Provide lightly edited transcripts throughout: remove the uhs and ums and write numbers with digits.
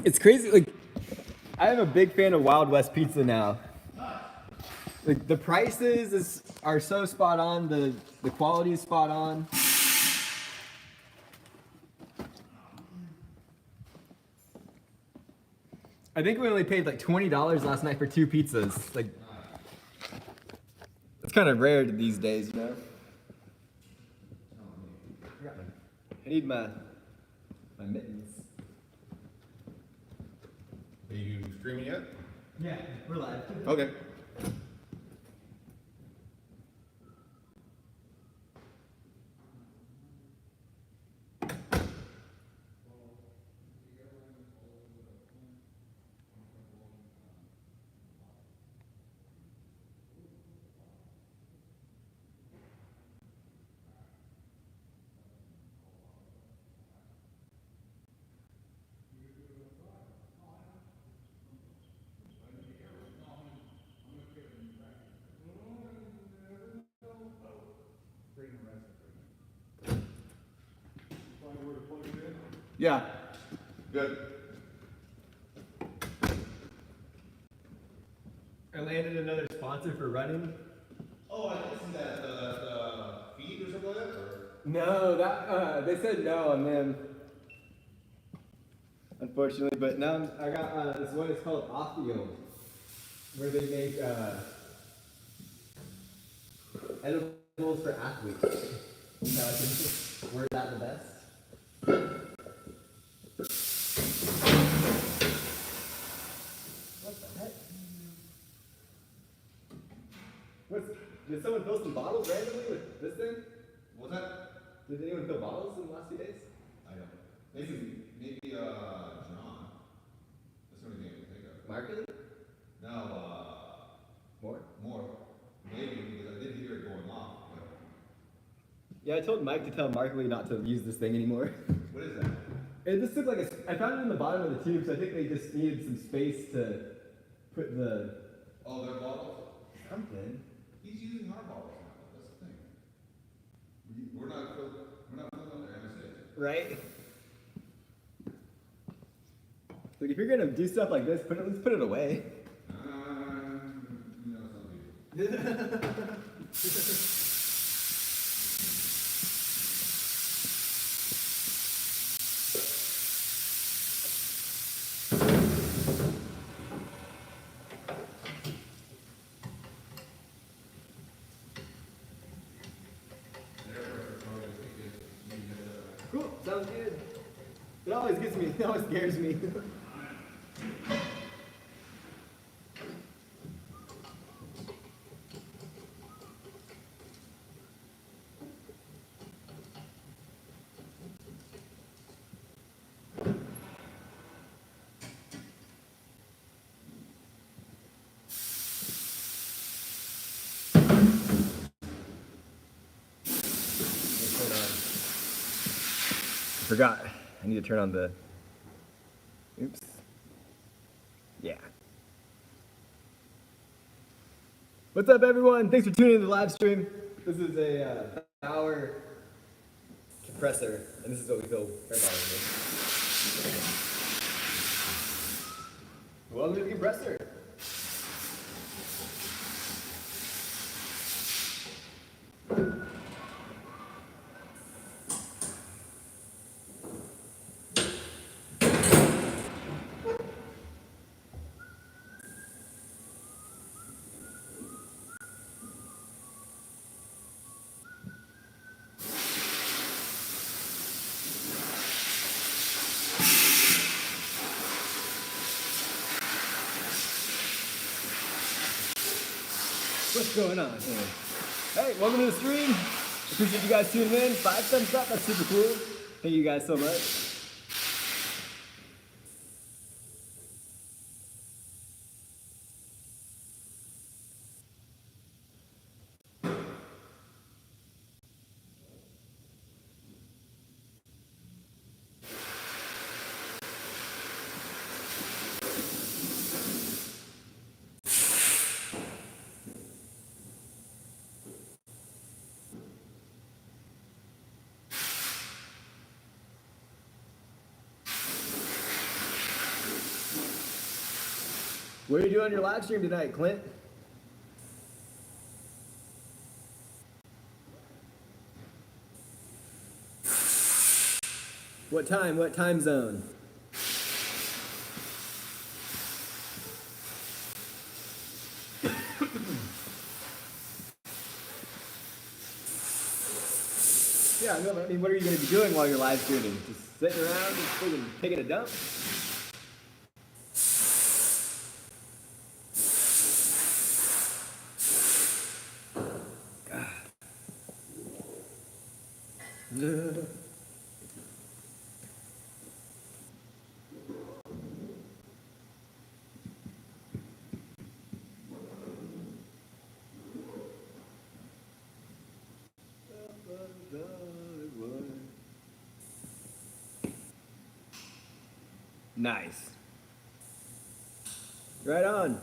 It's crazy. Like, I am a big fan of Wild West Pizza now. Like, the prices are so spot on. The quality is spot on. I think we only paid like $20 last night for 2 pizzas. Like, it's kind of rare these days, you know. I need my mittens. Are you streaming yet? Yeah, we're live. Okay. Yeah. Good. I landed another sponsor for running. Oh, I think this is that the feed or something like that? Or? No, that they said no on them. Unfortunately, but now I got this one. It's called Othio, where they make edibles for athletes. So I can word that the best. What the heck? Did someone fill some bottles randomly with this thing? What's that? Did anyone fill bottles in the last few days? I don't know. Maybe John. That's the only thing I can think of. Markley? No, More? more. Maybe, because I did hear it going off. But Yeah, I told Mike to tell Markley not to use this thing anymore. what is that? It just looked like I found it in the bottom of the tube, so I think they just needed some space to put the Oh, their bottles? something. He's using our bottles now. That's the thing. We're not filling their MSAs. Right? Like if you're gonna do stuff like this, let's put it away. You know some people. Cool, sounds good. It always gets me, it always scares me. I forgot. I need to turn on the. Oops. Yeah. What's up, everyone? Thanks for tuning in to the live stream. This is a power compressor, and this is what we fill air bottles with. Welcome to the compressor. What's going on here? Hey, welcome to the stream. Appreciate you guys tuning in. 5 thumbs up, that's super cool. Thank you guys so much. What are you doing on your live stream tonight, Clint? What time? What time zone? Yeah, no, I mean, what are you going to be doing while you're live streaming? Just sitting around, just freaking taking a dump? God. Nice. Right on.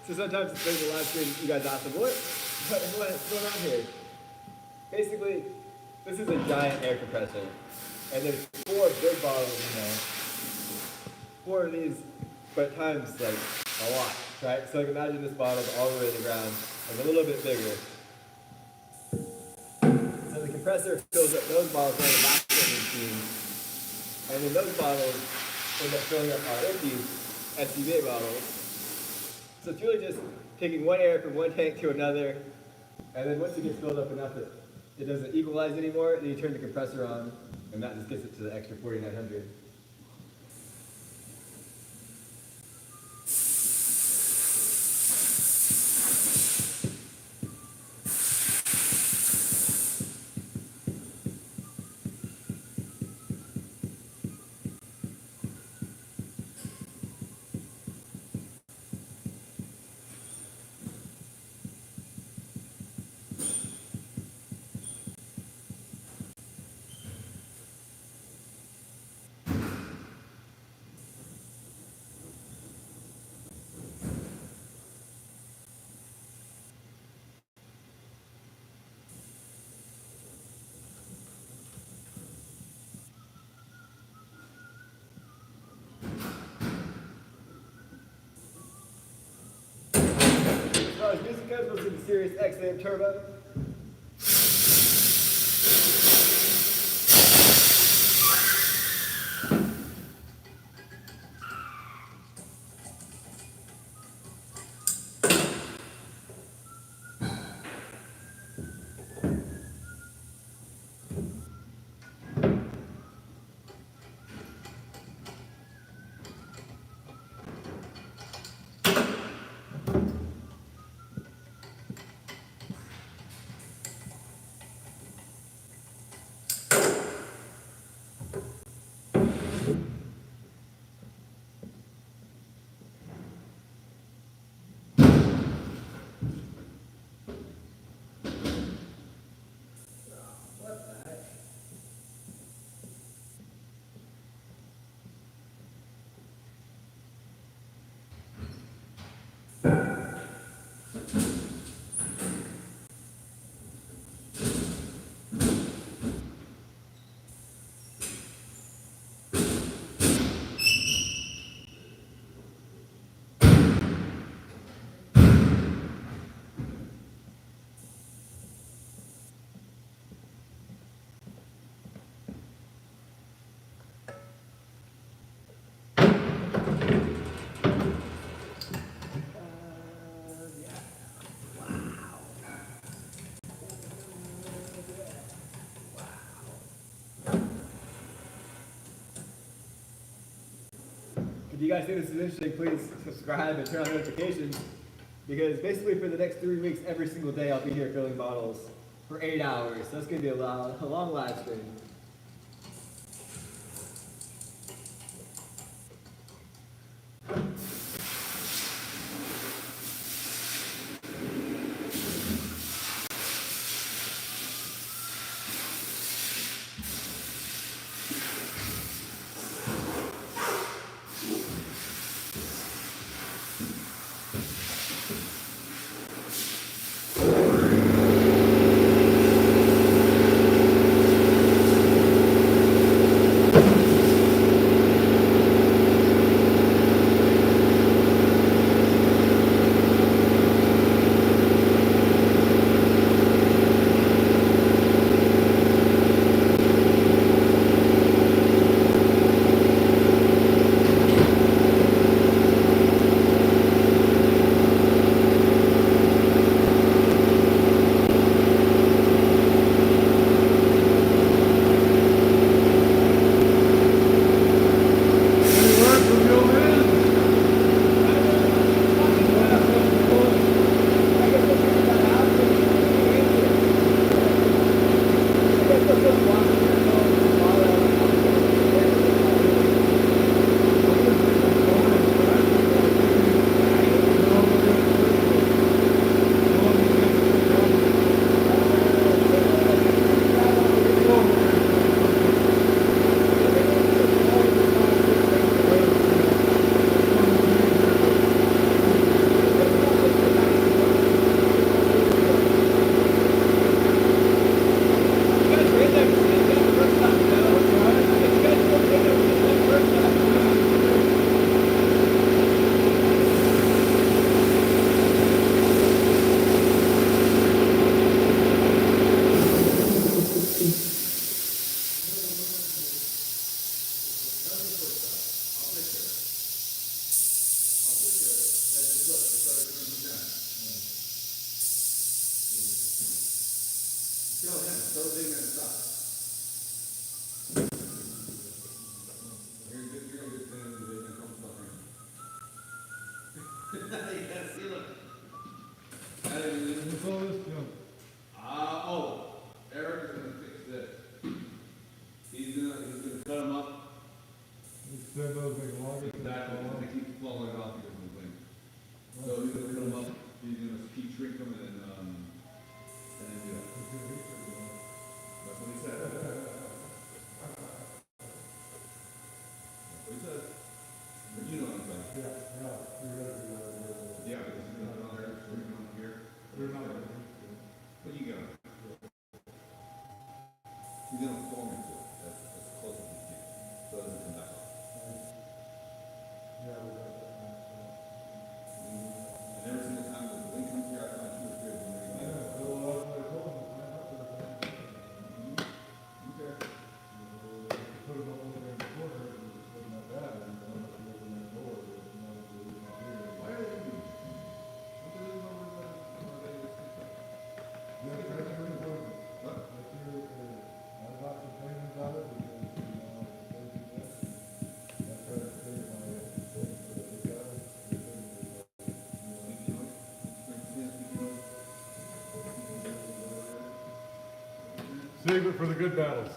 So sometimes it's during the live stream, you guys ask them, what's going on here? Basically, this is a giant air compressor, and there's 4 big bottles in there. 4 of these, but times like a lot, right? So like imagine this bottle's all the way to the ground, and a little bit bigger. So the compressor fills up those bottles on the vacuum machine, and then those bottles end up filling up our empty SCBA bottles. So it's really just taking one air from one tank to another, and then once it gets filled up enough that it doesn't equalize anymore, then you turn the compressor on, and that just gets it to the extra 4,900. Oh, as music goes, we'll see the Sirius XM Turbo. if you guys think this is interesting, please subscribe and turn on notifications. Because basically for the next 3 weeks, every single day I'll be here filling bottles for 8 hours. So that's gonna be a long live stream. Eric is gonna fix this. He's gonna cut him up. Exactly, and they keep falling off because of the wind. So he's gonna cut them up, he's gonna keep shrink them and then do that. That's what he said. That's what he said. But you know what I'm saying. Yeah, because he's gonna put on there, shrink them up here. But you got it. He's gonna form into it as close as he can, so it doesn't come back off. And every single time the wind comes here, I find 2 or 3 of them ready to go. Okay. Why are they doing this? What do they know about that? What? Speaking of, Save it for the good battles.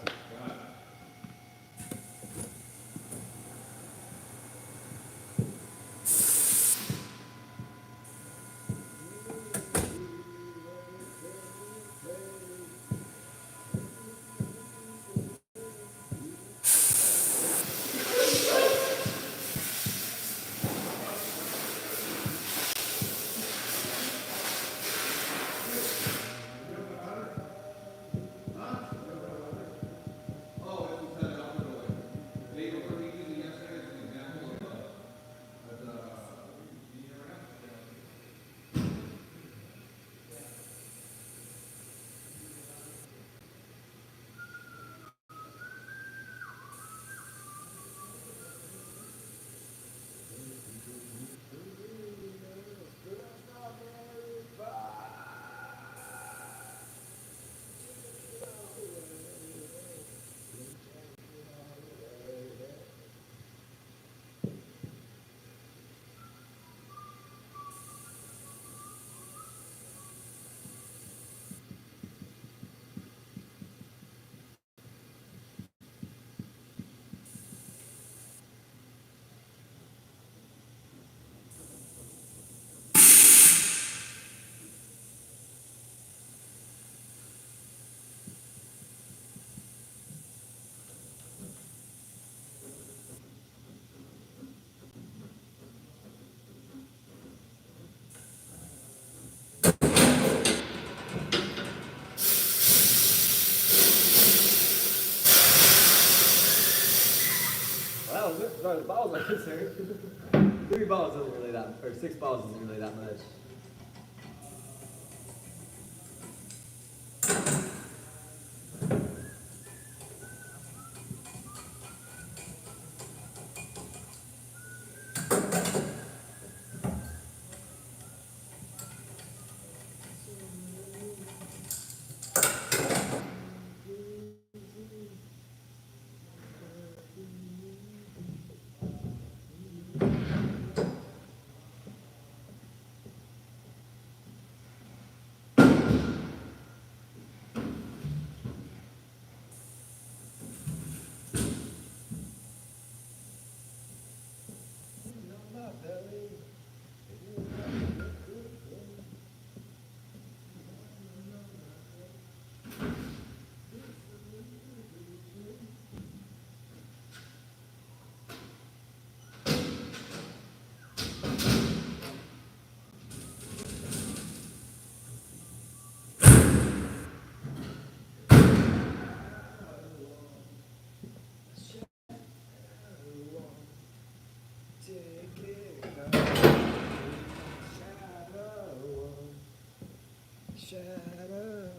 sorry, the balls are concerned. 3 balls isn't really that, or 6 balls isn't really that much. Shadow.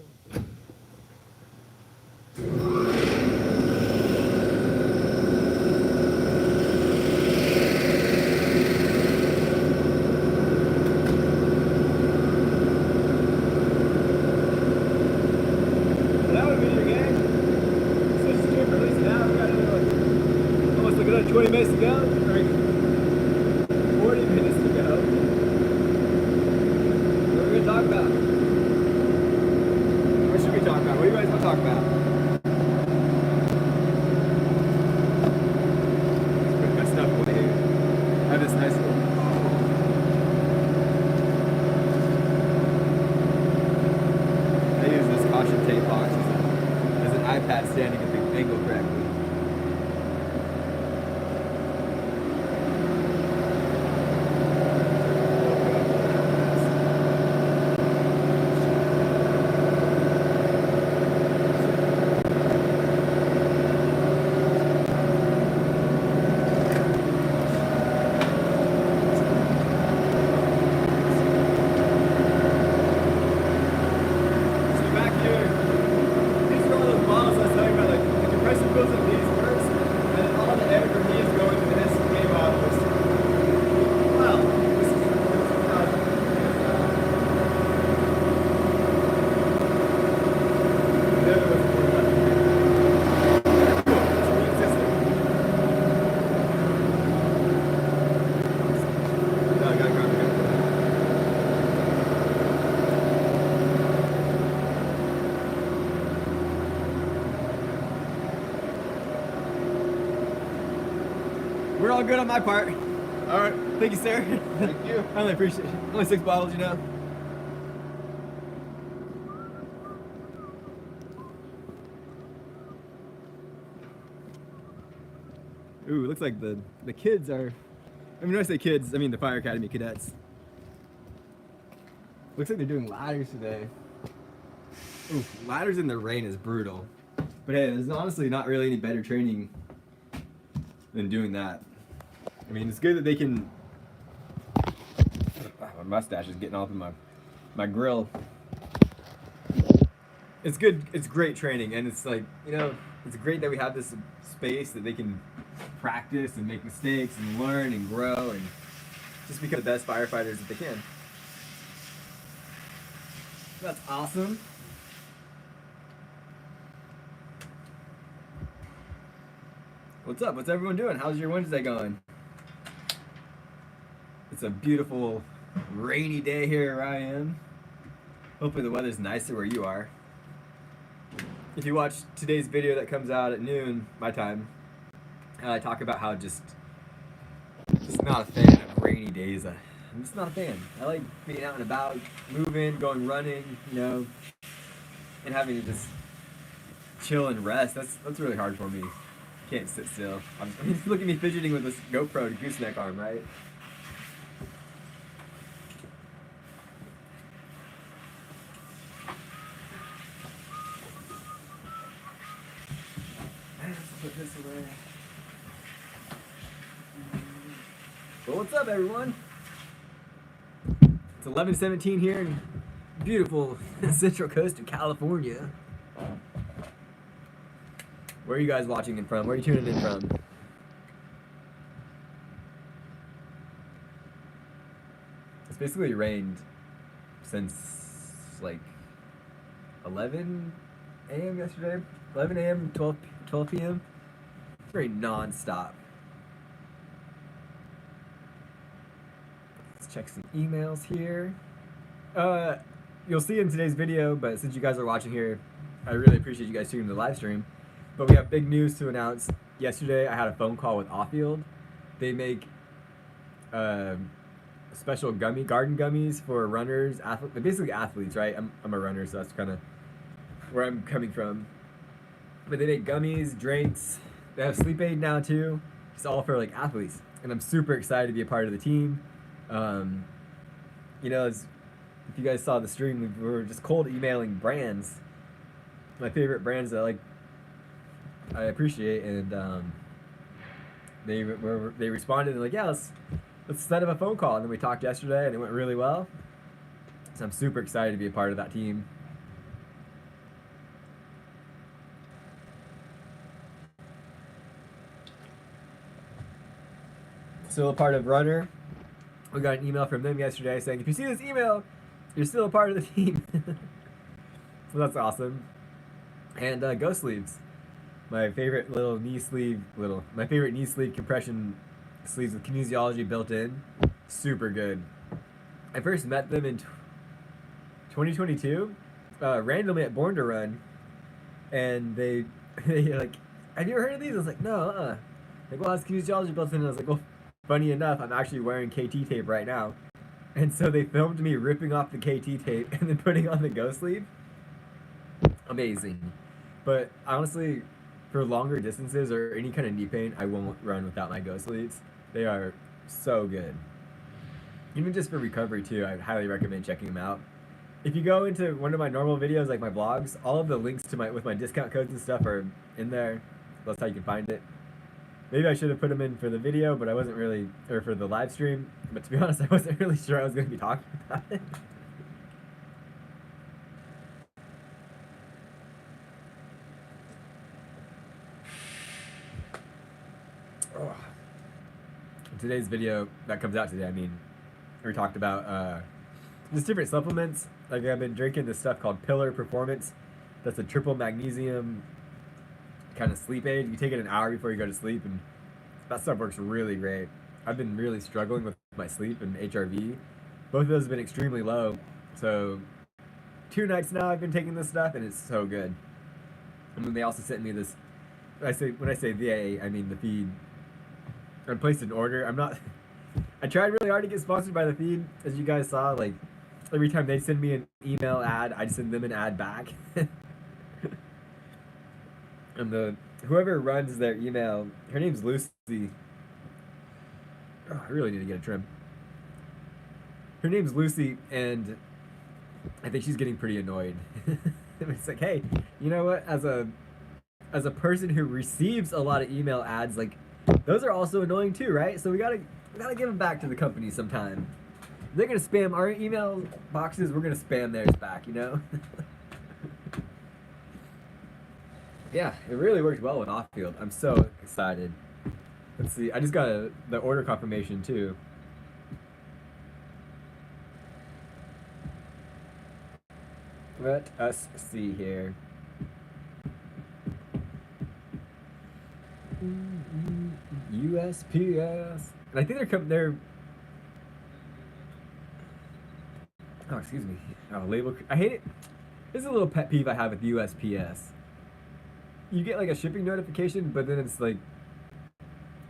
That would be your game. Switch to it, release it now. We got another almost like another 20 minutes to go. Or 40 minutes to go. What are we gonna talk about? What should we talk about? What do you guys want to talk about? Let's put my stuff away here. I have this nice little. I use this caution tape box as an iPad standing at the angle correctly. So back here, these are all those bottles I was talking about, like the compressor goes in these first, and then all the air from these go into the SK bottles. Wow, this is how the other one's more left. Cool, it's a neat system. No, I gotta grab the gun. We're all good on my part. All right. Thank you, sir. Thank you. I only appreciate it. Only 6 bottles, you know. Ooh, it looks like the kids are. I mean, when I say kids, I mean the Fire Academy cadets. Looks like they're doing ladders today. Ooh, ladders in the rain is brutal. But hey, there's honestly not really any better training than doing that. I mean, it's good that they can. My mustache is getting off of my grill. It's good. It's great training, and it's like, you know, it's great that we have this space that they can practice and make mistakes and learn and grow and just become the best firefighters that they can. That's awesome. What's up? What's everyone doing? How's your Wednesday going? It's a beautiful rainy day here where I am. Hopefully the weather's nicer where you are. If you watch today's video that comes out at noon, my time, I talk about how just not a fan of rainy days. I'm just not a fan. I like being out and about, moving, going running, you know, and having to just chill and rest. That's really hard for me. Can't sit still. I mean, look at me fidgeting with this GoPro gooseneck arm, right? Let's put this away. Well, what's up, everyone? It's 11:17 here in beautiful Central Coast of California. Where are you guys watching in from? Where are you tuning in from? It's basically rained since like 11 a.m. yesterday. 11 a.m. 12 p.m. It's rained non-stop. Let's check some emails here. You'll see in today's video, but since you guys are watching here, I really appreciate you guys tuning in the live stream. But we have big news to announce. Yesterday, I had a phone call with Offfield. They make special garden gummies for runners, basically athletes, right? I'm a runner, so that's kind of where I'm coming from. But they make gummies, drinks. They have sleep aid now too. It's all for like athletes, and I'm super excited to be a part of the team. You know, if you guys saw the stream, we were just cold emailing brands, my favorite brands that I appreciate, and they responded and like, yeah, let's set up a phone call. And then we talked yesterday, and it went really well. So I'm super excited to be a part of that team. Still a part of Runner. We got an email from them yesterday saying, if you see this email, you're still a part of the team. So that's awesome. And Ghost Sleeves. My favorite knee sleeve compression sleeves with kinesiology built in. Super good. I first met them in 2022, randomly at Born to Run, and they like, have you ever heard of these? I was like, no. Like, well, it's kinesiology built in. And I was like, well, funny enough, I'm actually wearing KT tape right now, and so they filmed me ripping off the KT tape and then putting on the Ghost Sleeve. Amazing. But honestly, for longer distances or any kind of knee pain, I won't run without my Ghost Sleeves. They are so good. Even just for recovery too, I highly recommend checking them out. If you go into one of my normal videos, like my blogs, all of the links to my discount codes and stuff are in there. That's how you can find it. Maybe I should have put them in for the video, but I wasn't really, or for the live stream. But to be honest, I wasn't really sure I was going to be talking about it. In today's video that comes out today, we talked about just different supplements. Like, I've been drinking this stuff called Pillar Performance. That's a triple magnesium kind of sleep aid. You take it an hour before you go to sleep, and that stuff works really great. I've been really struggling with my sleep and HRV. Both of those have been extremely low. So 2 nights now I've been taking this stuff, and it's so good. And then they also sent me this. When I say VA, I mean the feed. I placed an order. I tried really hard to get sponsored by the feed, as you guys saw. Like, every time they send me an email ad, I'd send them an ad back. And whoever runs their email, her name's Lucy. Oh, I really need to get a trim. Her name's Lucy, and I think she's getting pretty annoyed. It's like, hey, you know what? As a person who receives a lot of email ads, like, those are also annoying too, right? So we gotta give them back to the company sometime. They're gonna spam our email boxes. We're gonna spam theirs back, you know? Yeah, it really worked well with Offfield. I'm so excited. Let's see. I just got the order confirmation too. Let us see here. USPS. And I think they're oh, excuse me. Oh, label. I hate it. This is a little pet peeve I have with USPS. You get like a shipping notification, but then it's like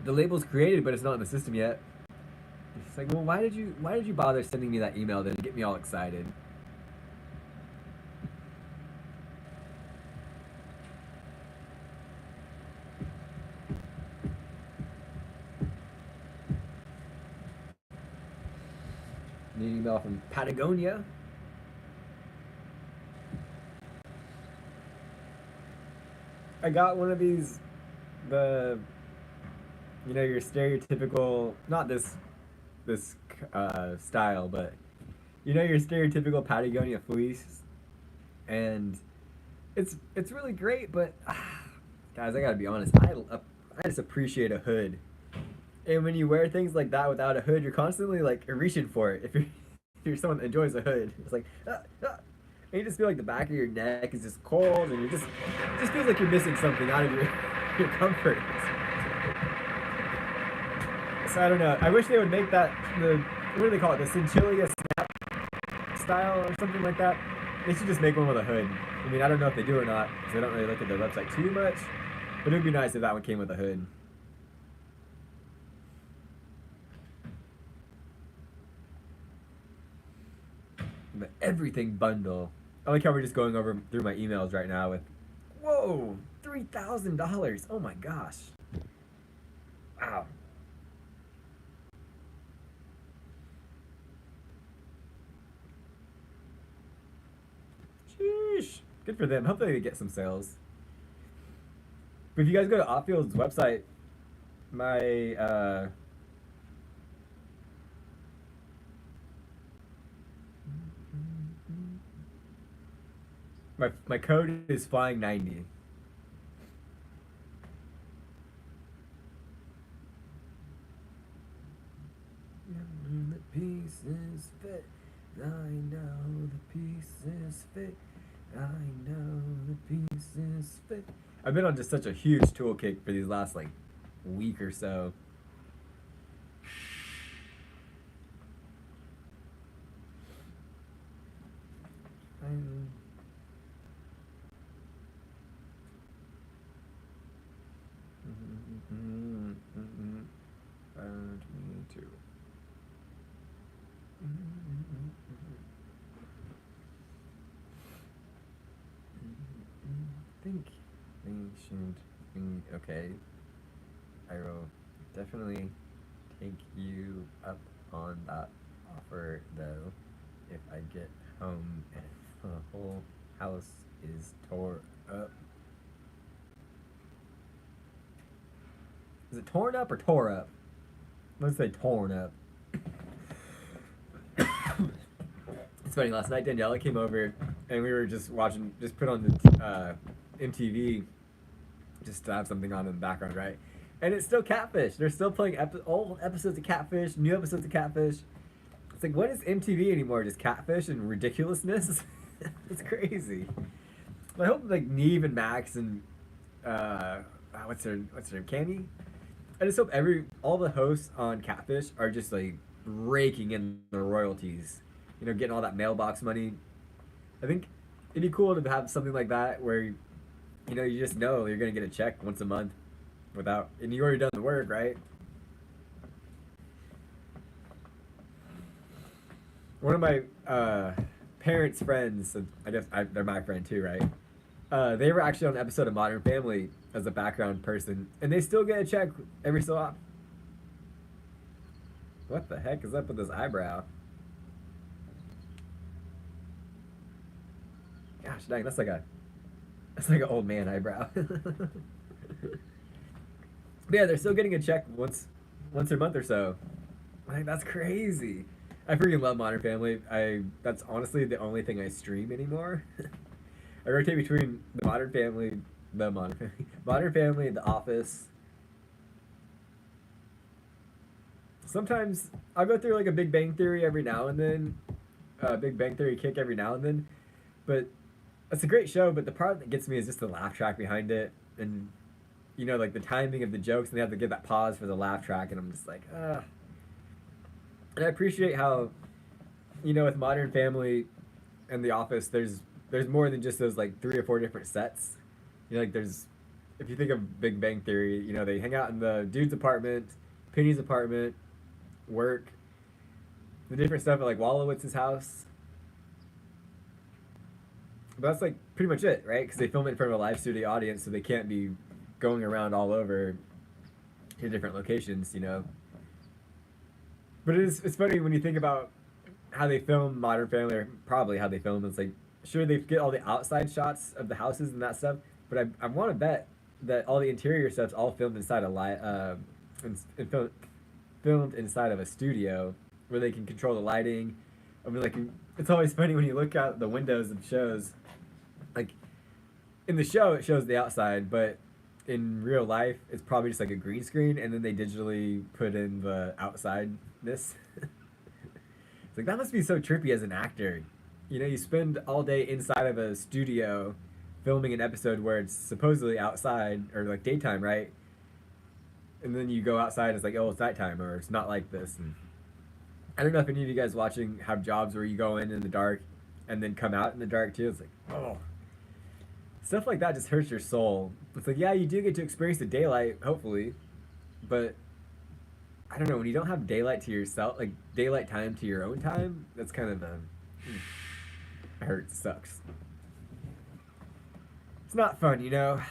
the label's created, but it's not in the system yet. It's like, well, why did you bother sending me that email then to get me all excited? An email from Patagonia. I got one of these, your stereotypical, not this this style, but you know your stereotypical Patagonia fleece, and it's really great. But guys, I gotta be honest, I just appreciate a hood. And when you wear things like that without a hood, you're constantly like reaching for it. If you're if you're someone that enjoys a hood, it's like and you just feel like the back of your neck is just cold, and it just feels like you're missing something out of your your comfort. So I don't know. I wish they would make that the what do they call it? The Chinchilla snap style or something like that. They should just make one with a hood. I mean, I don't know if they do or not, because I don't really look at their website too much. But it would be nice if that one came with a hood. The everything bundle. I like how we're just going over through my emails right now with, whoa, $3,000. Oh my gosh. Wow. Sheesh. Good for them. Hopefully they get some sales. But if you guys go to Offield's website, my my code is flying 90. The pieces fit. I know the pieces fit. I know the pieces fit. I've been on just such a huge tool kick for these last like week or so. Me too. Think they should be okay. I will definitely take you up on that offer though if I get home and the whole house is tore up. Is it torn up or tore up? Let's say torn up. It's funny, last night Daniela came over and we were just watching, just put on the MTV just to have something on in the background, right? And it's still Catfish. They're still playing old episodes of Catfish, new episodes of Catfish. It's like, what is MTV anymore? Just Catfish and ridiculousness? It's crazy. But I hope like Neve and Max and what's her name, Candy? I just hope all the hosts on Catfish are just like raking in the royalties. You know, getting all that mailbox money. I think it'd be cool to have something like that where, you know, you just know you're gonna get a check once a month, and you already done the work, right? One of my parents' friends, I guess they're my friend too, right? They were actually on an episode of Modern Family as a background person, and they still get a check every so often. What the heck is up with this eyebrow? Gosh dang, that's like an old man eyebrow. But yeah, they're still getting a check once a month or so. Like, that's crazy. I freaking love Modern Family. That's honestly the only thing I stream anymore. I rotate between the Modern Family, Modern Family, The Office. Sometimes I'll go through like a Big Bang Theory every now and then, Big Bang Theory kick every now and then, but it's a great show. But the part that gets me is just the laugh track behind it, and you know, like the timing of the jokes, and they have to give that pause for the laugh track, and I'm just like, ah. And I appreciate how, you know, with Modern Family and The Office, there's more than just those like 3 or 4 different sets. You know, like if you think of Big Bang Theory, you know, they hang out in the dude's apartment, Penny's apartment, work, the different stuff at like Wolowitz's house. But that's like pretty much it, right? Because they film it in front of a live studio audience, so they can't be going around all over to different locations, you know. But it's funny when you think about how they film Modern Family, or probably how they film. It's like, sure, they get all the outside shots of the houses and that stuff, but I want to bet that all the interior stuff's all filmed inside a filmed inside of a studio where they can control the lighting. I mean, like, it's always funny when you look out the windows of shows. Like, in the show, it shows the outside, but in real life, it's probably just like a green screen, and then they digitally put in the outsideness. It's like, that must be so trippy as an actor. You know, you spend all day inside of a studio filming an episode where it's supposedly outside, or like daytime, right? And then you go outside and it's like, oh, it's nighttime, or it's not like this. And I don't know if any of you guys watching have jobs where you go in the dark and then come out in the dark too. It's like, oh. Stuff like that just hurts your soul. It's like, yeah, you do get to experience the daylight, hopefully, but I don't know, when you don't have daylight to yourself, like daylight time to your own time, that's kind of it hurts, sucks. It's not fun, you know.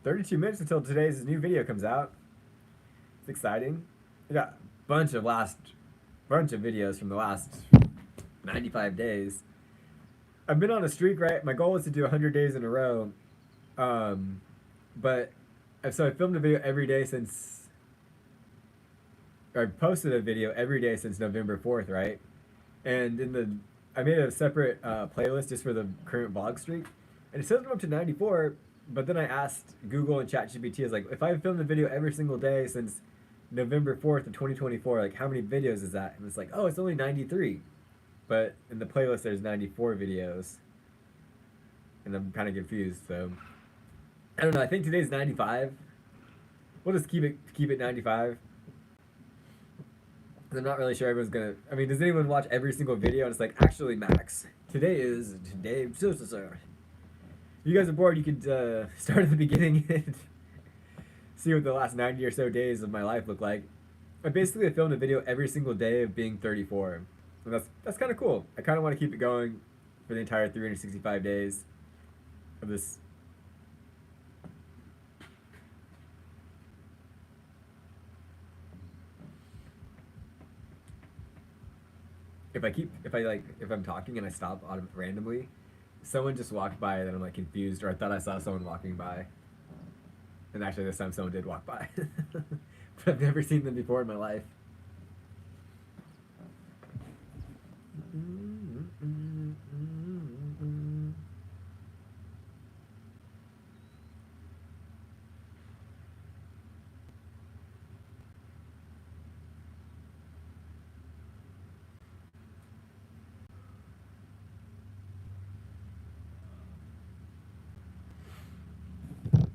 32 minutes until today's new video comes out. It's exciting. I got a bunch of videos from the last 95 days. I've been on a streak, right? My goal is to do 100 days in a row. But so I filmed a video every day since, or I posted a video every day since November 4th, right? And I made a separate playlist just for the current vlog streak. And it says I'm up to 94, but then I asked Google and ChatGPT, I was like, if I filmed a video every single day since November 4th of 2024, like how many videos is that? And it's like, oh, it's only 93. But in the playlist there's 94 videos. And I'm kind of confused, so I don't know, I think today's 95. We'll just keep it 95. I'm not really sure everyone's gonna, I mean, does anyone watch every single video and it's like, actually, Max, today. If you guys are bored, you could start at the beginning and see what the last 90 or so days of my life look like. I basically filmed a video every single day of being 34. And that's kind of cool. I kind of want to keep it going for the entire 365 days of this. If I'm talking and I stop randomly, someone just walked by and I'm like confused, or I thought I saw someone walking by. And actually this time someone did walk by. But I've never seen them before in my life.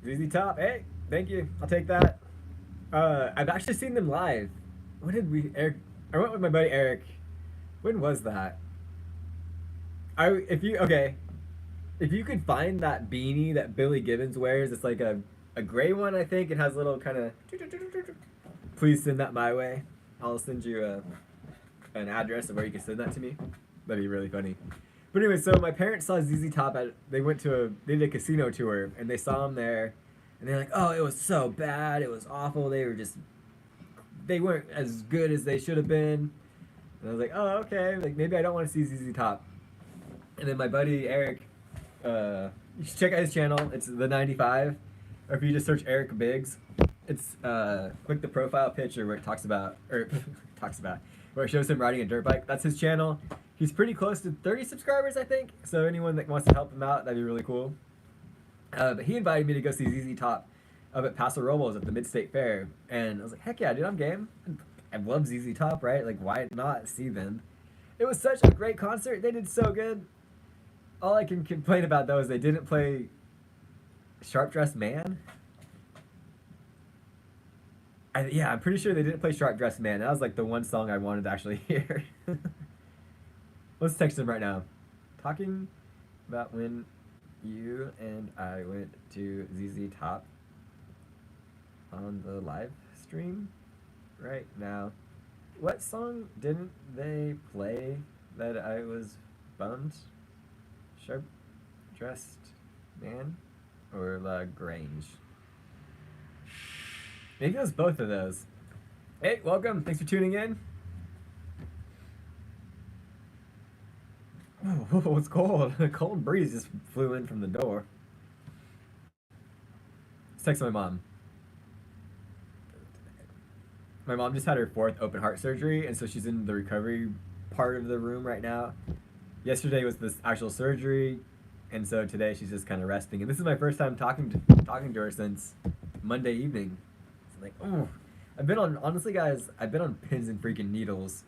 ZZ Top, hey, thank you. I'll take that. I've actually seen them live. When did Eric? I went with my buddy Eric. When was that? If you could find that beanie that Billy Gibbons wears, it's like a gray one, I think. It has a little kind of. Please send that my way. I'll send you an address of where you can send that to me. That'd be really funny. But anyway, so my parents saw ZZ Top they did a casino tour, and they saw him there, and they're like, oh, it was so bad, it was awful, they weren't as good as they should have been. And I was like, oh, okay, like maybe I don't want to see ZZ Top. And then my buddy Eric, you should check out his channel, it's The 95, or if you just search Eric Biggs, it's click the profile picture where it where it shows him riding a dirt bike. That's his channel. He's pretty close to 30 subscribers, I think. So anyone that wants to help him out, that'd be really cool. But he invited me to go see ZZ Top up at Paso Robles at the Mid-State Fair. And I was like, heck yeah, dude, I'm game. I love ZZ Top, right? Like, why not see them? It was such a great concert. They did so good. All I can complain about, though, is they didn't play Sharp Dressed Man. I'm pretty sure they didn't play Sharp Dressed Man. That was like the one song I wanted to actually hear. Let's text him right now. Talking about when you and I went to ZZ Top on the live stream right now. What song didn't they play that I was bummed? Sharp Dressed Man or La Grange? Maybe it was both of those. Hey, welcome. Thanks for tuning in. oh, it's cold. A cold breeze just flew in from the door. Let's text my mom. My mom just had her 4th open heart surgery, and so she's in the recovery part of the room right now. Yesterday was this actual surgery, and so today she's just kind of resting. And this is my first time talking to her since Monday evening. It's like, oh, I've been on, honestly, guys, I've been on pins and freaking needles.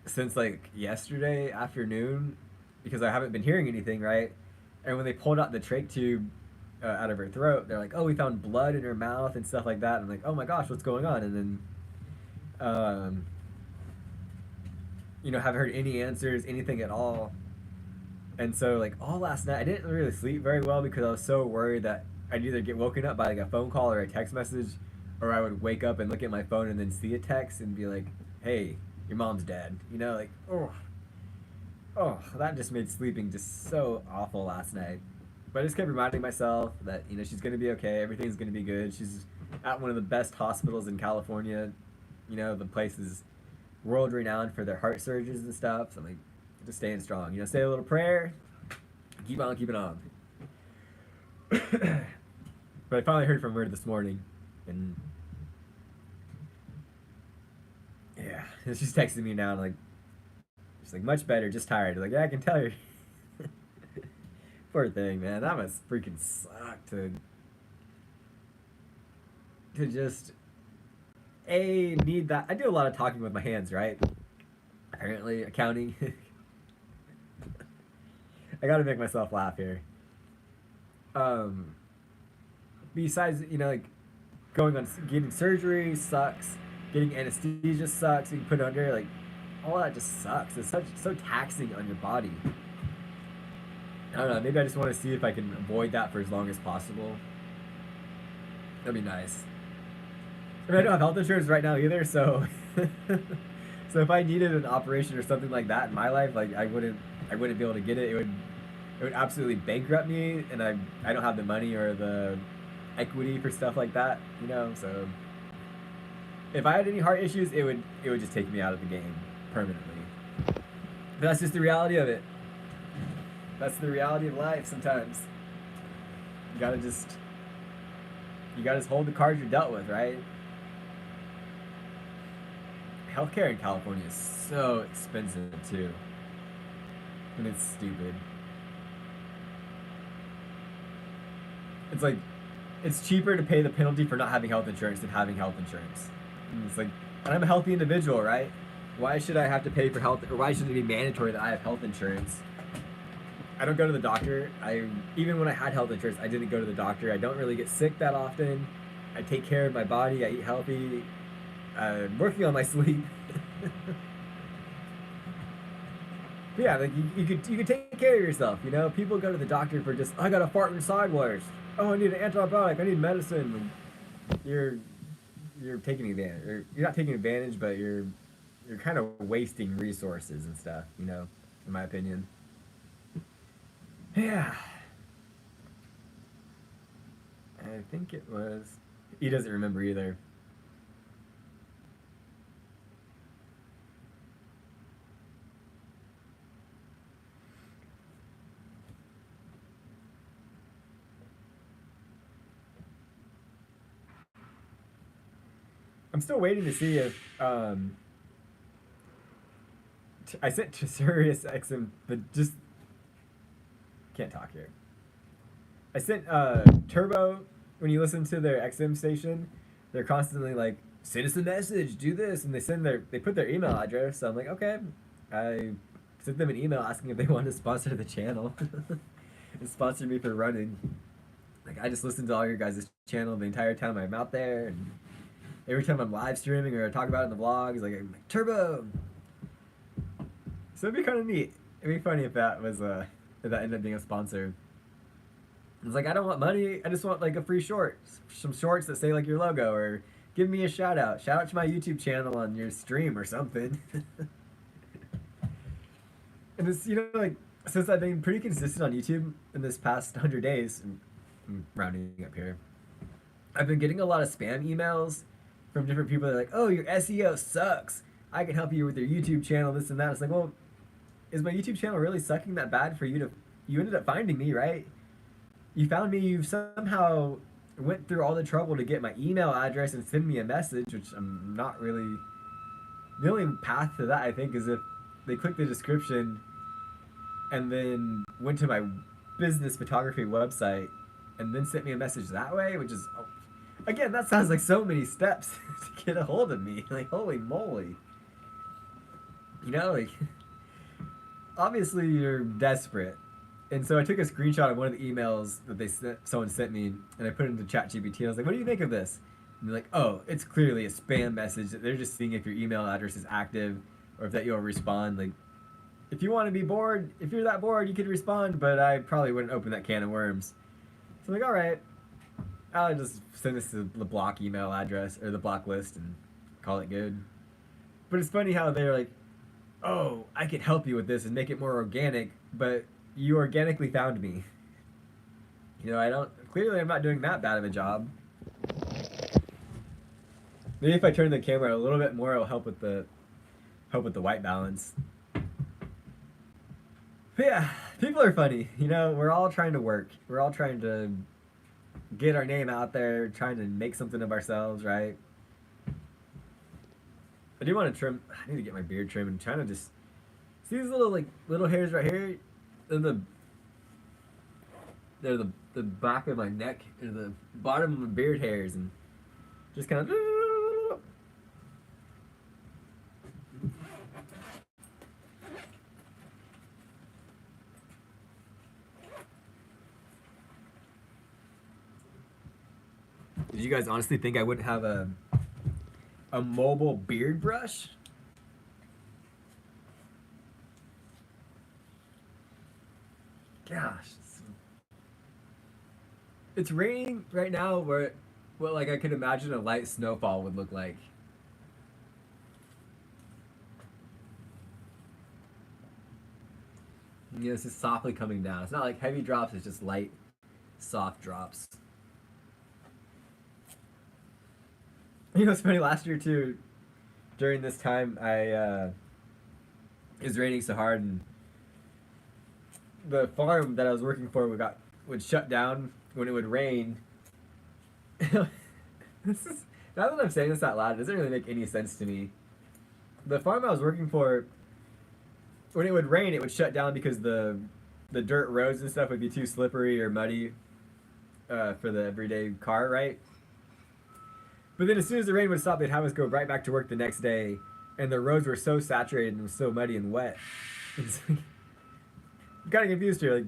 Since like yesterday afternoon, because I haven't been hearing anything, right? And when they pulled out the trach tube out of her throat, they're like, oh, we found blood in her mouth and stuff like that. And I'm like, oh my gosh, what's going on? And then, haven't heard any answers, anything at all. And so, like, all last night, I didn't really sleep very well because I was so worried that I'd either get woken up by like a phone call or a text message, or I would wake up and look at my phone and then see a text and be like, hey, your mom's dead. Like, oh, that just made sleeping just so awful last night. But I just kept reminding myself that, she's going to be okay. Everything's going to be good. She's at one of the best hospitals in California. The place is world renowned for their heart surgeons and stuff. So I'm like, just staying strong. Say a little prayer, keep on keeping on. But I finally heard from her this morning, and yeah, she's texting me now, and like, she's like, much better, just tired. Like, yeah, I can tell you. Poor thing, man. That must freaking suck to just need that. I do a lot of talking with my hands, right? Apparently, accounting. I gotta make myself laugh here. Besides, like, getting surgery sucks. Getting anesthesia sucks. Being put under, like, all that just sucks. It's so taxing on your body. I don't know. Maybe I just want to see if I can avoid that for as long as possible. That'd be nice. I mean, I don't have health insurance right now either, so so if I needed an operation or something like that in my life, like I wouldn't be able to get it. It would absolutely bankrupt me, and I don't have the money or the equity for stuff like that, So if I had any heart issues, it would just take me out of the game permanently. But that's just the reality of it. That's the reality of life sometimes. You gotta just hold the cards you're dealt with, right? Healthcare in California is so expensive too. And it's stupid. It's like, it's cheaper to pay the penalty for not having health insurance than having health insurance. And it's like, and I'm a healthy individual, right? Why should I have to pay for health, or why should it be mandatory that I have health insurance? I don't go to the doctor. Even when I had health insurance, I didn't go to the doctor. I don't really get sick that often. I take care of my body. I eat healthy. I'm working on my sleep. But yeah, like you could take care of yourself. People go to the doctor for just, I got a fart sideways. Oh, I need an antibiotic. I need medicine. You're taking advantage. Or you're not taking advantage, but you're kind of wasting resources and stuff. In my opinion. Yeah. I think it was. He doesn't remember either. I'm still waiting to see if I sent to Sirius XM, but just can't talk here. I sent Turbo, when you listen to their XM station, they're constantly like, send us a message, do this, and they put their email address. So I'm like, okay. I sent them an email asking if they wanted to sponsor the channel and sponsor me for running. Like, I just listen to all your guys' channel the entire time I'm out there, and every time I'm live streaming or I talk about it in the vlogs, like, I'm like, Turbo. So it'd be kind of neat. It'd be funny if that was if that ended up being a sponsor. It's like, I don't want money. I just want like a free short, some shorts that say like your logo, or give me a shout out. Shout out to my YouTube channel on your stream or something. And it's, like, since I've been pretty consistent on YouTube in this past 100 days, I'm rounding up here, I've been getting a lot of spam emails from different people that are like, oh, your SEO sucks. I can help you with your YouTube channel, this and that. It's like, well, is my YouTube channel really sucking that bad for you to? You ended up finding me, right? You found me. You somehow went through all the trouble to get my email address and send me a message, which I'm not really. The only path to that, I think, is if they click the description and then went to my business photography website and then sent me a message that way, which is, again, that sounds like so many steps to get a hold of me. Like, holy moly. You know, like, obviously you're desperate. And so I took a screenshot of one of the emails that someone sent me, and I put it into ChatGPT, and I was like, what do you think of this? And they're like, oh, it's clearly a spam message. They're just seeing if your email address is active or if that you'll respond. Like, if you want to be bored, if you're that bored, you could respond, but I probably wouldn't open that can of worms. So I'm like, all right, I'll just send this to the block email address or the block list and call it good. But it's funny how they're like, oh, I can help you with this and make it more organic, but you organically found me. You know, clearly I'm not doing that bad of a job. Maybe if I turn the camera a little bit more, it'll help with the white balance. But yeah, people are funny. You know, we're all trying to work. We're all trying to get our name out there, trying to make something of ourselves, right? I do want to trim. I need to get my beard trimmed. I'm trying to just see these little hairs right here. They're the back of my neck and the bottom of my beard hairs, and just kind of. Did you guys honestly think I wouldn't have a mobile beard brush? Gosh, it's raining right now. Where, well, like I could imagine a light snowfall would look like. You know, it's just softly coming down. It's not like heavy drops. It's just light, soft drops. You know, it's funny. Last year too, during this time, it was raining so hard, and the farm that I was working for would shut down when it would rain. Now that I'm saying this out loud, it doesn't really make any sense to me. The farm I was working for, when it would rain, it would shut down because the dirt roads and stuff would be too slippery or muddy for the everyday car, right? But then as soon as the rain would stop, they'd have us go right back to work the next day, and the roads were so saturated and so muddy and wet. It's like, I'm kind of confused here. Like,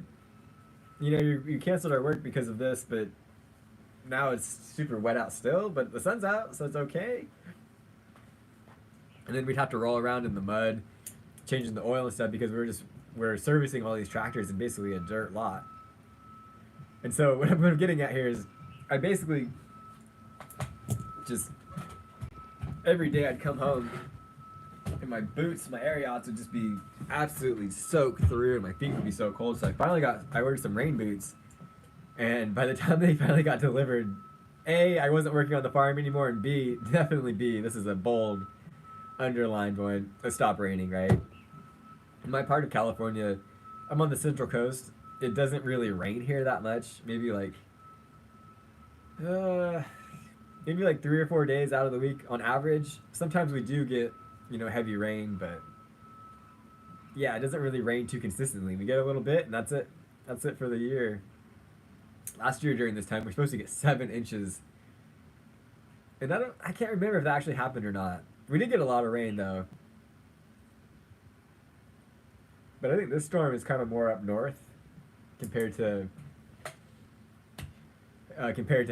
you know, you canceled our work because of this, but now it's super wet out still, but the sun's out, so it's okay. And then we'd have to roll around in the mud, changing the oil and stuff, because we're servicing all these tractors in basically a dirt lot. And so what I'm getting at here is I basically just every day I'd come home and my boots, my Ariats would just be absolutely soaked through and my feet would be so cold. So I ordered some rain boots, and by the time they finally got delivered, A, I wasn't working on the farm anymore, and B, definitely B, this is a bold underlined one, it stopped raining, right? In my part of California, I'm on the Central Coast. It doesn't really rain here that much. Maybe like 3 or 4 days out of the week on average. Sometimes we do get, you know, heavy rain, but yeah, it doesn't really rain too consistently. We get a little bit, and that's it. That's it for the year. Last year during this time, we're supposed to get 7 inches, and I can't remember if that actually happened or not. We did get a lot of rain though, but I think this storm is kind of more up north compared to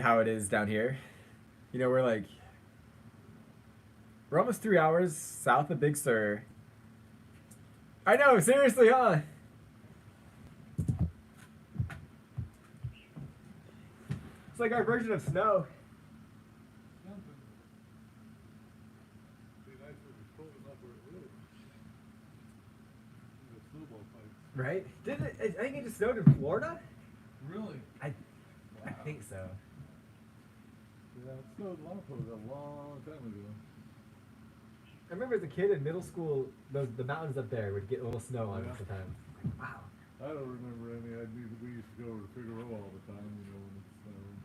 how it is down here. You know, we're almost 3 hours south of Big Sur. I know, seriously, huh? It's like our version of snow. Right? Didn't it? I think it just snowed in Florida. Really? I think so. Yeah, it snowed in Lompoc a long time ago. I remember as a kid in middle school, the mountains up there would get a little snow on Yeah. us sometimes. Wow. I don't remember any. We used to go over to Figueroa all the time, you know, when it snowed.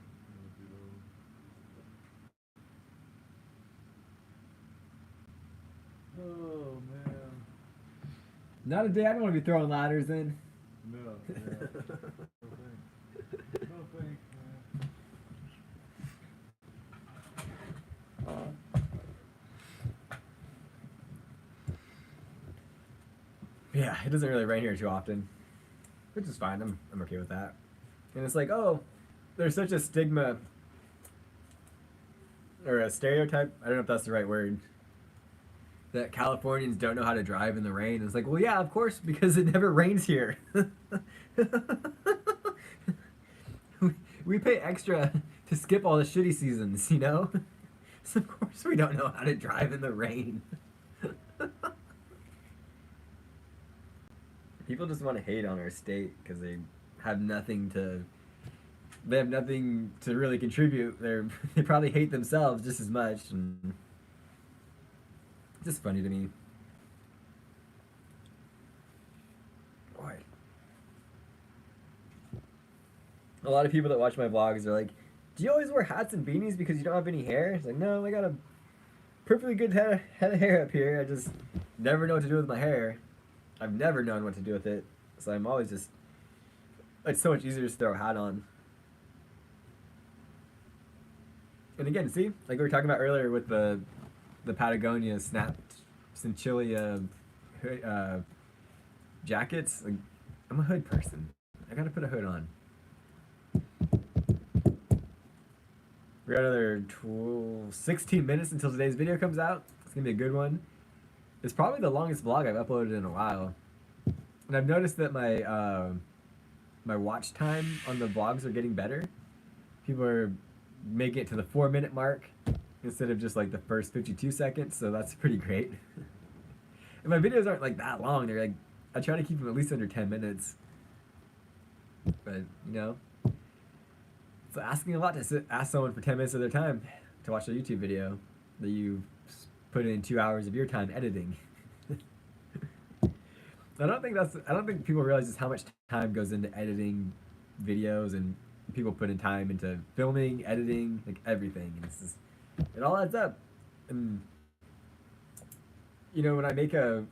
You know. Oh man. Not a day I don't want to be throwing ladders in. No. Yeah. No thanks. No thanks, man. Yeah, it doesn't really rain here too often, which is fine. I'm okay with that. And it's like, oh, there's such a stigma or a stereotype. I don't know if that's the right word. That Californians don't know how to drive in the rain. It's like, well, yeah, of course, because it never rains here. We pay extra to skip all the shitty seasons, you know? So of course we don't know how to drive in the rain. People just want to hate on our state because they have nothing to really contribute. They probably hate themselves just as much, and it's just funny to me. Boy. A lot of people that watch my vlogs are like, do you always wear hats and beanies because you don't have any hair? It's like, no, I got a perfectly good head of hair up here. I just never know what to do with my hair. I've never known what to do with it. So I'm always just, it's so much easier to just throw a hat on. And again, see, like we were talking about earlier with the Patagonia snapped Cinchilla jackets. Like, I'm a hood person. I gotta put a hood on. We got another 16 minutes until today's video comes out. It's gonna be a good one. It's probably the longest vlog I've uploaded in a while. And I've noticed that my my watch time on the vlogs are getting better. People are making it to the 4-minute mark instead of just like the first 52 seconds, so that's pretty great. And my videos aren't like that long. They're like, I try to keep them at least under 10 minutes. But, you know, it's asking a lot to ask someone for 10 minutes of their time to watch a YouTube video that you put in 2 hours of your time editing. I don't think people realize just how much time goes into editing videos, and people put in time into filming, editing, like everything. And it's just, it all adds up. And you know, when I make you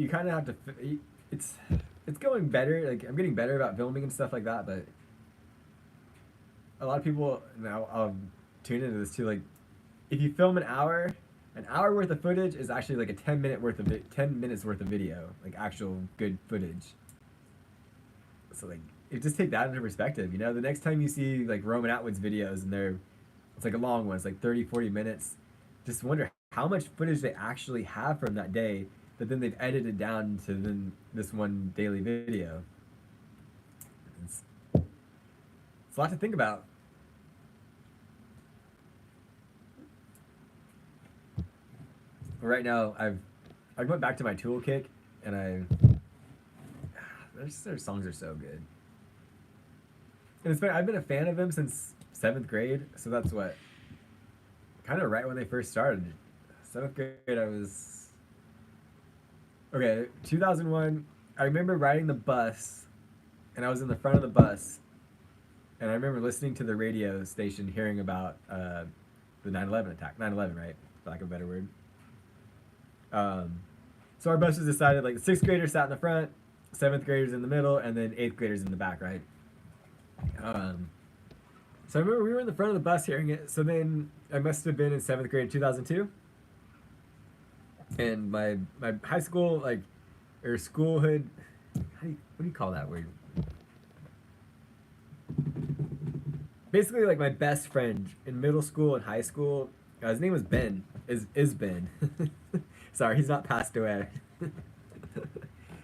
kind of have to. It's going better. Like I'm getting better about filming and stuff like that, but a lot of people now I'll tune into this too. Like, if you film an hour worth of footage is actually like a 10 minutes worth of video, like actual good footage. So like, just take that into perspective. You know, the next time you see like Roman Atwood's videos and it's like a long one, it's like 30-40 minutes. Just wonder how much footage they actually have from that day that then they've edited down to then this one daily video. It's a lot to think about. Right now, I went back to my Tool kick, and their songs are so good. And it's funny, I've been a fan of them since 7th grade, so that's what, kind of right when they first started. 7th grade, I was, okay, 2001, I remember riding the bus, and I was in the front of the bus, and I remember listening to the radio station, hearing about the 9/11 attack, 9/11, right, for lack of a better word. So our bus was decided, like, the 6th graders sat in the front, 7th graders in the middle, and then 8th graders in the back, right? So I remember we were in the front of the bus hearing it, so then I must have been in 7th grade 2002. And my high school, like, or schoolhood, what do you call that word? Basically, like, my best friend in middle school and high school, his name was Ben, is Ben. Sorry, he's not passed away.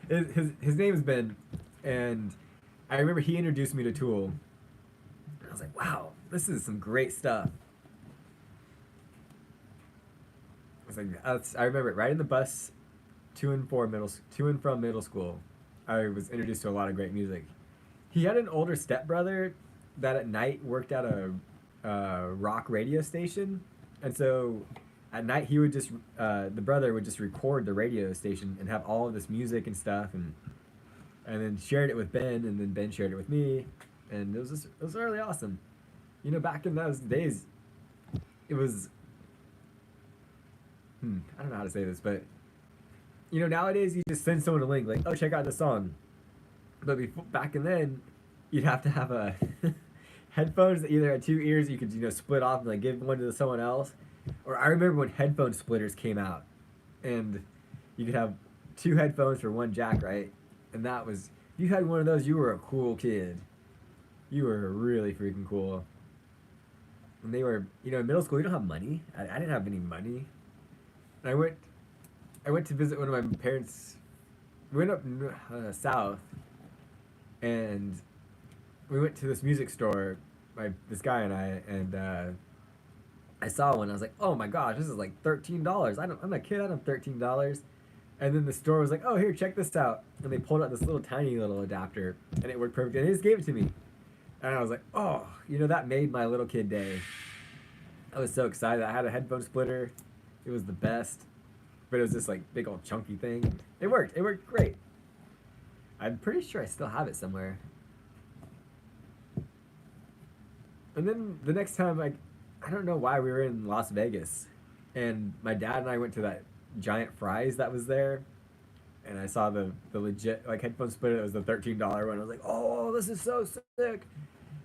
His name is Ben, and I remember he introduced me to Tool. And I was like, wow, this is some great stuff. I remember it, riding the bus to and from middle school. I was introduced to a lot of great music. He had an older stepbrother that at night worked at a rock radio station, and so at night he would just the brother would just record the radio station and have all of this music and stuff, and then shared it with Ben, and then Ben shared it with me, and it was really awesome. You know, back in those days, it was I don't know how to say this, but you know, nowadays you just send someone a link like, oh, check out this song. But before, back in then, you'd have to have a headphones that either had two ears you could, you know, split off and like give one to someone else. Or I remember when headphone splitters came out, and you could have two headphones for one jack, right? And that was, if you had one of those, you were a cool kid. You were really freaking cool. And they were, you know, in middle school, you don't have money. I didn't have any money. And I went to visit one of my parents. We went up south, and we went to this music store, this guy and I, and I saw one. I was like, oh my gosh, this is like $13. I'm a kid. I don't have $13. And then the store was like, oh, here, check this out. And they pulled out this little tiny little adapter, and it worked perfect. And they just gave it to me. And I was like, oh, you know, that made my little kid day. I was so excited. I had a headphone splitter. It was the best. But it was this like big old chunky thing. It worked. It worked great. I'm pretty sure I still have it somewhere. And then the next time, I don't know why we were in Las Vegas. And my dad and I went to that giant Fry's that was there. And I saw the legit like headphone splitter that was the $13 one. I was like, oh, this is so sick. I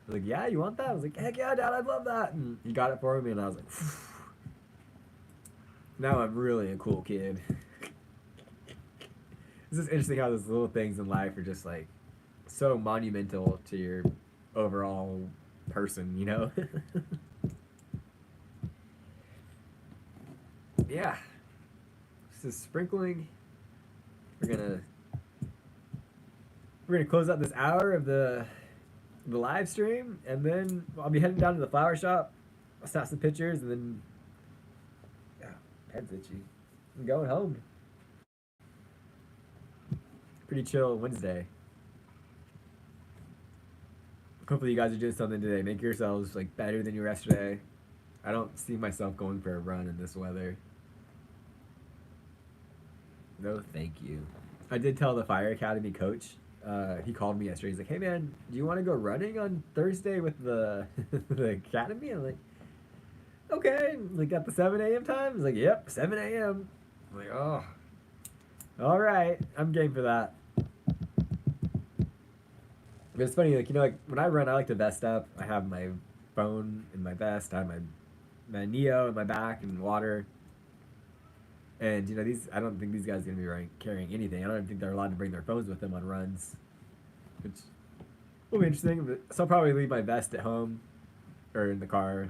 was like, yeah, you want that? I was like, heck yeah, Dad, I'd love that. And he got it for me, and I was like, phew. Now I'm really a cool kid. It's just interesting how those little things in life are just like so monumental to your overall person, you know? Yeah. This is sprinkling. We're gonna close out this hour of the live stream, and then I'll be heading down to the flower shop. I'll snap some pictures, and then head's itchy. I'm going home. Pretty chill Wednesday. Hopefully you guys are doing something today. Make yourselves like better than you were yesterday. I don't see myself going for a run in this weather. No, thank you. I did tell the fire academy coach. He called me yesterday. He's like, "Hey man, do you want to go running on Thursday with the the academy?" I'm like, "Okay." Like at the 7 a.m. time. He's like, "Yep, 7 a.m." I'm like, "Oh, all right, I'm game for that." But it's funny, like, you know, like when I run, I like to vest up. I have my phone in my vest. I have my Neo in my back and water. And, you know, I don't think these guys are going to be carrying anything. I don't think they're allowed to bring their phones with them on runs. Which will be interesting. So I'll probably leave my vest at home or in the car.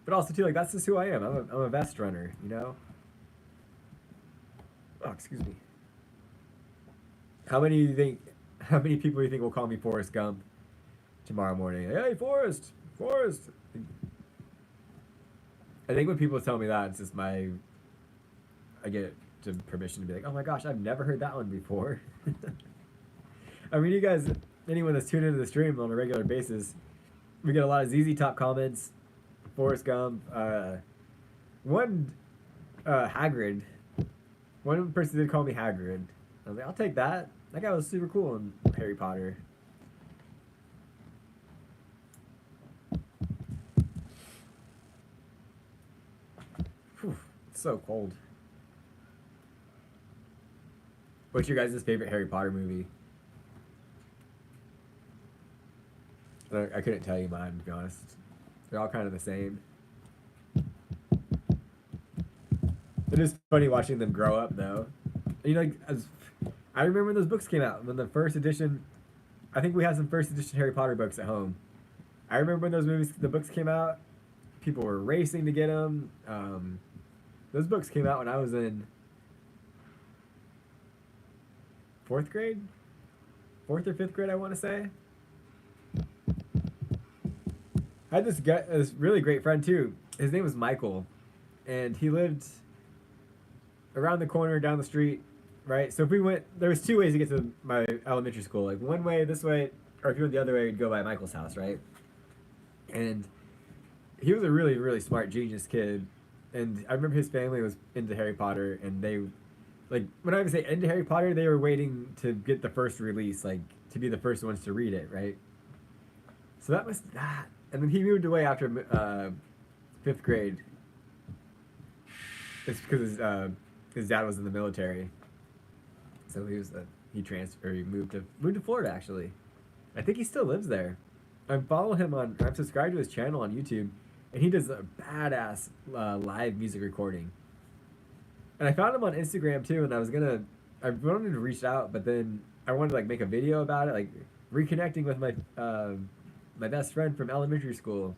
But also, too, like, that's just who I am. I'm a vest runner, you know? Oh, excuse me. How many people do you think will call me Forrest Gump tomorrow morning? Hey, Forrest! Forrest! I think when people tell me that, it's just I get to permission to be like, oh my gosh, I've never heard that one before. I mean, you guys, anyone that's tuned into the stream on a regular basis, we get a lot of ZZ Top comments, Forrest Gump, Hagrid. One person did call me Hagrid. I was like, I'll take that. That guy was super cool in Harry Potter. Whew, it's so cold. What's your guys' favorite Harry Potter movie? I couldn't tell you mine, to be honest. They're all kind of the same. It is funny watching them grow up, though. You know, like, I remember when those books came out. When the first edition, I think we had some first edition Harry Potter books at home. I remember when the books came out. People were racing to get them. Those books came out when I was in 4th grade? 4th or 5th grade, I want to say. I had this really great friend, too. His name was Michael. And he lived around the corner, down the street, right? So if we went, there was two ways to get to my elementary school. Like one way, this way, or if you went the other way, you'd go by Michael's house, right? And he was a really, really smart, genius kid. and I remember his family was into Harry Potter, and they, like, when I would say into Harry Potter, they were waiting to get the first release, like to be the first ones to read it, right? So that was that, and then he moved away after 5th grade. It's because his dad was in the military, so he was he moved to Florida actually. I think he still lives there. I'm subscribed to his channel on YouTube, and he does a badass live music recording. And I found him on Instagram too, and I wanted to reach out, but then I wanted to like make a video about it, like reconnecting with my best friend from elementary school.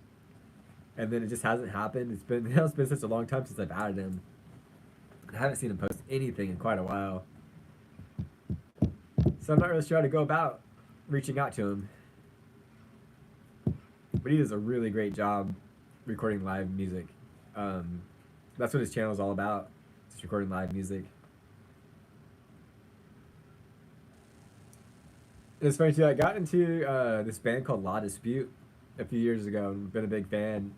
And then it just hasn't happened. It's been such a long time since I've added him. I haven't seen him post anything in quite a while. So I'm not really sure how to go about reaching out to him. But he does a really great job recording live music. That's what his channel is all about. It's recording live music. It's funny too, I got into this band called La Dispute a few years ago and been a big fan.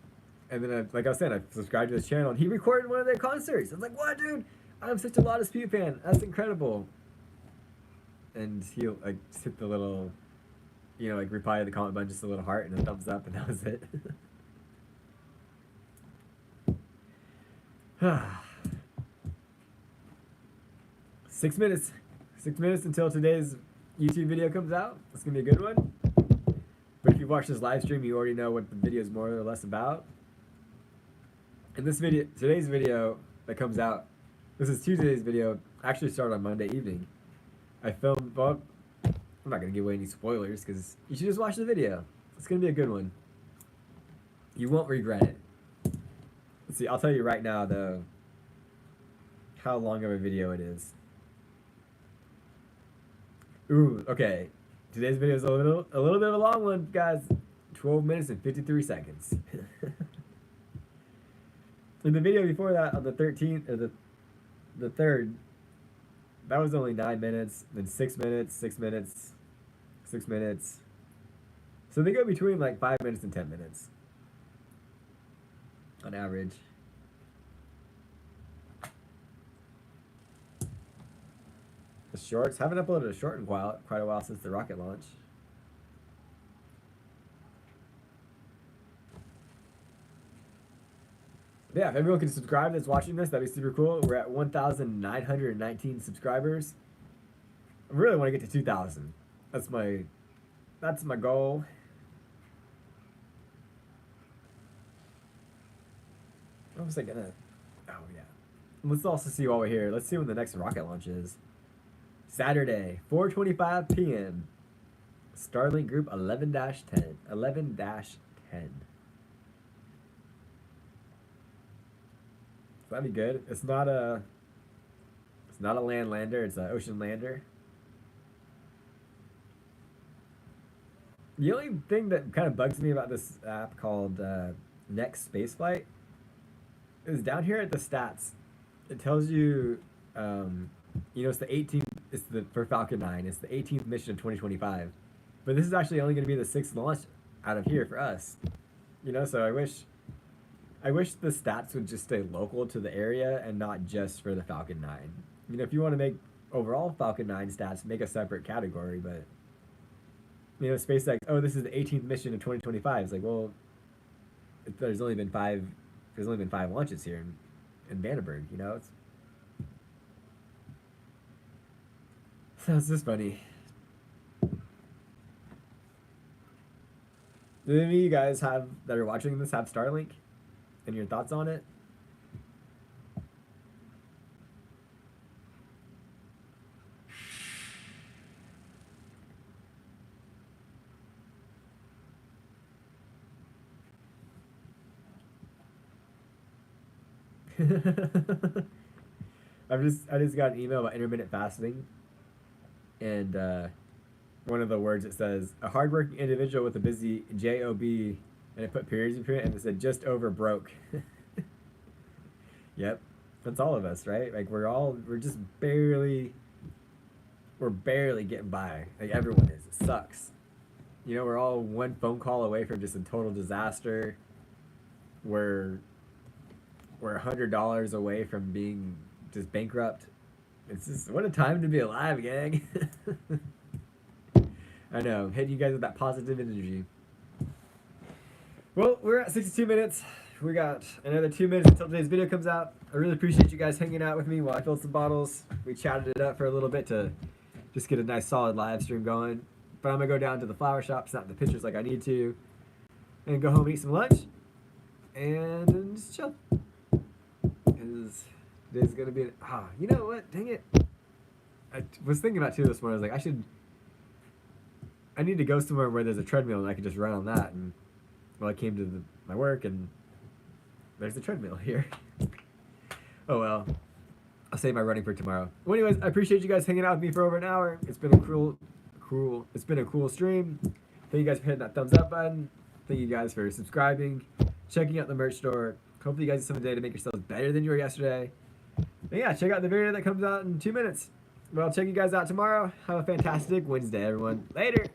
And then, like I was saying, I subscribed to his channel, and he recorded one of their concerts. I was like, what, dude? I'm such a La Dispute fan. That's incredible. And he'll, like, just hit the little, like, reply to the comment button, just a little heart and a thumbs up, and that was it. 6 minutes. 6 minutes until today's YouTube video comes out. It's going to be a good one. But if you watch this live stream, you already know what the video is more or less about. And today's video that comes out, this is Tuesday's video, actually started on Monday evening. I filmed, well, I'm not going to give away any spoilers because you should just watch the video. It's going to be a good one. You won't regret it. Let's see, I'll tell you right now, though, how long of a video it is. Ooh, okay. Today's video is a little bit of a long one, guys. 12 minutes and 53 seconds. In the video before that, on the 13th, or the 3rd, that was only 9 minutes, then 6 minutes, 6 minutes, 6 minutes. So they go between like 5 minutes and 10 minutes on average. The shorts, haven't uploaded a short in quite a while since the rocket launch. Yeah, if everyone can subscribe that's watching this, that'd be super cool. We're at 1,919 subscribers. I really want to get to 2,000. That's my goal. What was I gonna? Oh yeah. Let's also see while we're here. Let's see when the next rocket launch is. Saturday, 4:25 p.m. Starlink Group 11-10. 11-10. That'd be good. It's not a land lander, it's an ocean lander. The only thing that kind of bugs me about this app called Next Spaceflight is down here at the stats. It tells you, it's the 18th. For Falcon 9. It's the 18th mission of 2025, but this is actually only going to be the 6th launch out of here for us. So I wish the stats would just stay local to the area and not just for the Falcon 9. If you want to make overall Falcon 9 stats, make a separate category, but SpaceX, this is the 18th mission of 2025. It's like, well, there's only been 5 launches here in Vandenberg, So it's just funny. Do any of you guys that are watching this have Starlink? And your thoughts on it? I just got an email about intermittent fasting. And one of the words, it says, a hardworking individual with a busy job, and it put periods between it, and it said, just over broke. Yep, that's all of us, right? Like we're just barely getting by. Like everyone is. It sucks. We're all one phone call away from just a total disaster. We're we're $100 away from being just bankrupt. It's just what a time to be alive, gang. I know, I'm hitting you guys with that positive energy. Well, we're at 62 minutes. We got another 2 minutes until today's video comes out. I really appreciate you guys hanging out with me while I filled some bottles. We chatted it up for a little bit to just get a nice solid live stream going. But I'm gonna go down to the flower shop, snap the pictures like I need to, and go home and eat some lunch, and just chill. Because today's gonna be you know what? Dang it! I was thinking about too this morning. I was like, I need to go somewhere where there's a treadmill and I can just run on that. And well, I came to my work and there's a treadmill here. Oh well. I'll save my running for tomorrow. Well, anyways, I appreciate you guys hanging out with me for over an hour. It's been a it's been a cool stream. Thank you guys for hitting that thumbs up button. Thank you guys for subscribing, checking out the merch store. Hopefully you guys have something today to make yourselves better than you were yesterday. And yeah, check out the video that comes out in 2 minutes. Well, I'll check you guys out tomorrow. Have a fantastic Wednesday, everyone. Later.